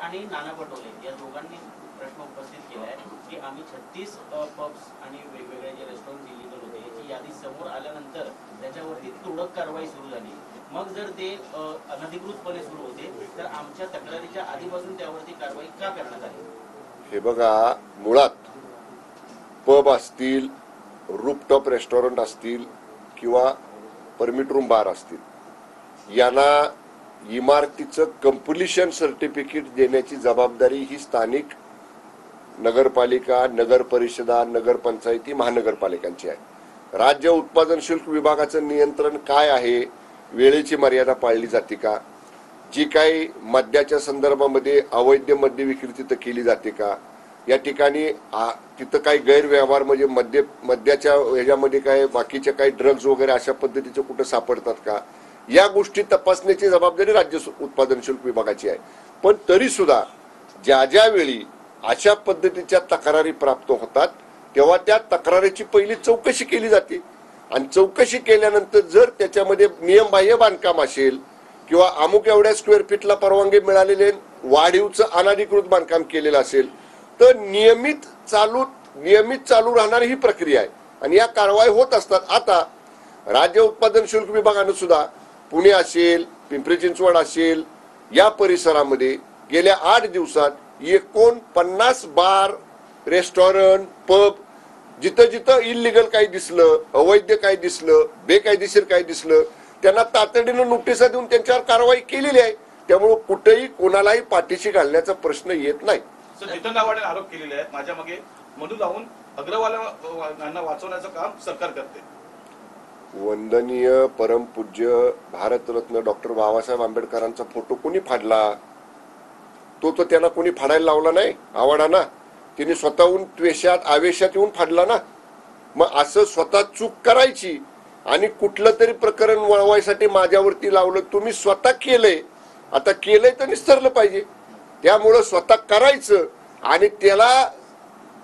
आणि नाना पटोले या दोघांनी प्रश्न उपस्थित केला आहे की आम्ही 36 पब्स आणि वेगवेगळे जे रेस्टॉरंट इलिगल होते याची यादी समोर आल्यानंतर त्याच्यावरती तुरळक कारवाई सुरू झाली। मग जर ते अनधिकृतपणे सुरू होते तर आमच्या तक्रारीच्या आधीपासून त्यावरती कारवाई का करण्यात आली? हे बघा, मुळात पब असतील, रूफटॉप रेस्टॉरंट असतील किंवा परमिट रूम बार असतील, यांना इमारतीचं कंप्लीशन सर्टिफिकेट देण्याची जबाबदारी ही स्थानिक नगरपालिका, नगर परिषदा, नगरपंचायती, महानगरपालिकांची आहे। राज्य उत्पादन शुल्क विभागाचं नियंत्रण काय आहे? वेळेची मर्यादा पाळली जाते का? जी काही मद्याच्या संदर्भामध्ये अवैध मद्य विक्री तिथं केली जाते का? या ठिकाणी तिथं काही गैरव्यवहार म्हणजे मद्याच्या ह्याच्यामध्ये काय बाकीच्या काही ड्रग्ज वगैरे अशा पद्धतीचे कुठं सापडतात का? या गोष्टी तपासण्याची जबाबदारी राज्य उत्पादन शुल्क विभागाची आहे। पण तरी सुद्धा ज्या वेळी अशा पद्धतीच्या तक्रारी प्राप्त होतात तेव्हा त्या तक्रारीची पहिली चौकशी केली जाते आणि चौकशी केल्यानंतर जर त्याच्यामध्ये नियमबाह्य बांधकाम असेल किंवा अमुक एवढ्या स्क्वेअर फीटला परवानगी मिळालेले वाढीवचं अनधिकृत बांधकाम केलेलं असेल तर नियमित चालू राहणारी ही प्रक्रिया आहे आणि या कारवाई होत असतात। आता राज्य उत्पादन शुल्क विभागानं सुद्धा पुणे असेल, पिंपरी चिंचवड असेल, या परिसरामध्ये गेल्या 8 दिवसात 49 बार, रेस्टॉरंट, पब जिथं जिथं इलिगल काही दिसलं, अवैध काही दिसलं, बेकायदेशीर काही दिसलं त्यांना तातडीनं नोटिसा देऊन त्यांच्यावर कारवाई केलेली आहे। त्यामुळे कुठेही कोणालाही पाठीशी घालण्याचा प्रश्न येत नाही। जितेंद्र आव्हाडांनी आरोप केलेले आहेत, माझ्यामागे मधू लावून अग्रवालांना वाचवण्याचं काम सरकार करते। वंदनीय परमपूज्य भारतरत्न डॉक्टर बाबासाहेब आंबेडकरांचा फोटो कोणी फाडला? तो त्यांना कोणी फाडायला लावला नाही आव्हाडांना, त्यांनी स्वतःहून त्वेषात आवेशात येऊन फाडला ना। मग असं स्वतः चूक करायची आणि कुठलं तरी प्रकरण वळवायसाठी माझ्यावरती लावलं, तुम्ही स्वतः केलंय, आता केलंय तर निस्तरलं पाहिजे। त्यामुळं स्वतः करायचं आणि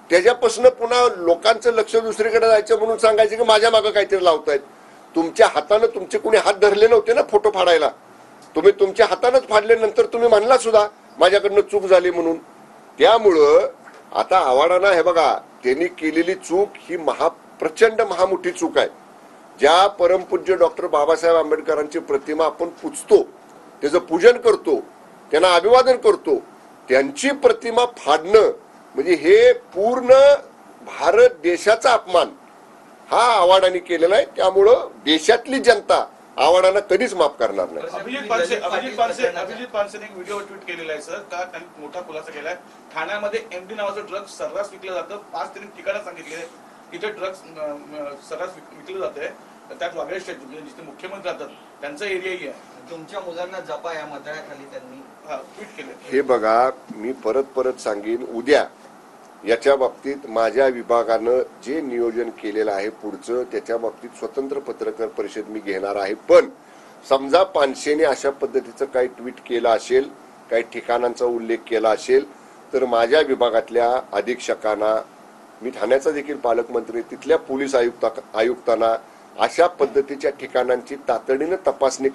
त्याच्यापासून पुन्हा लोकांचं लक्ष दुसरीकडे जायचं म्हणून सांगायचं की माझ्या मागं काहीतरी लावतायत। तुमच्या हातानं तुमचे कोणी हात धरले नव्हते ना फोटो फाडायला, तुम्ही तुमच्या हातानंच फाडले, नंतर तुम्ही म्हणला सुद्धा माझ्याकडनं चूक झाली म्हणून। त्यामुळं आता आव्हाडांना हे बघा, त्यांनी केलेली चूक ही प्रचंड महामोठी चूक आहे। ज्या परमपूज्य डॉक्टर बाबासाहेब आंबेडकरांची प्रतिमा आपण पुजतो, त्याचं पूजन करतो, त्यांना अभिवादन करतो, त्यांची प्रतिमा फाडणं म्हणजे हे पूर्ण भारत देशाचा अपमान हा आव्हाडांनी केलेला आहे। त्यामुळं देशातली जनता आव्हाडांना कधीच माफ करणार नाही। अभिजित पानसेने एक व्हिडिओ ट्विट केलेला आहे सर, का त्यांनी मोठा खुलासा केलाय। ठाण्यामध्ये एमडी नावाचं ड्रग्ज सर्रास विकलं जातं, 5 ठिकाणं सांगितले तिथे ड्रग्ज सर्रास विकलं जातंय। त्यात वागळे स्टेट जिथे मुख्यमंत्री राहतात त्यांचा एरियाही आहे। तुमच्या मुलांना जपा या मंत्र्याखाली त्यांनी ट्विट केलं। हे बघा, मी परत सांगेन, उद्या याच्या बाबतीत माझ्या विभागानं जे नियोजन केलेलं आहे पुढचं, त्याच्या बाबतीत स्वतंत्र पत्रकार परिषद मी घेणार आहे। पण समजा पानसेने अशा पद्धतीचं काही ट्विट केलं असेल, काही ठिकाणांचा उल्लेख केला असेल तर माझ्या विभागातल्या अधीक्षकांना, मी ठाण्याचा देखील पालकमंत्री, तिथल्या पोलीस आयुक्तांना अशा पद्धतीच्या ठिकाणांची तातडीनं तपासणी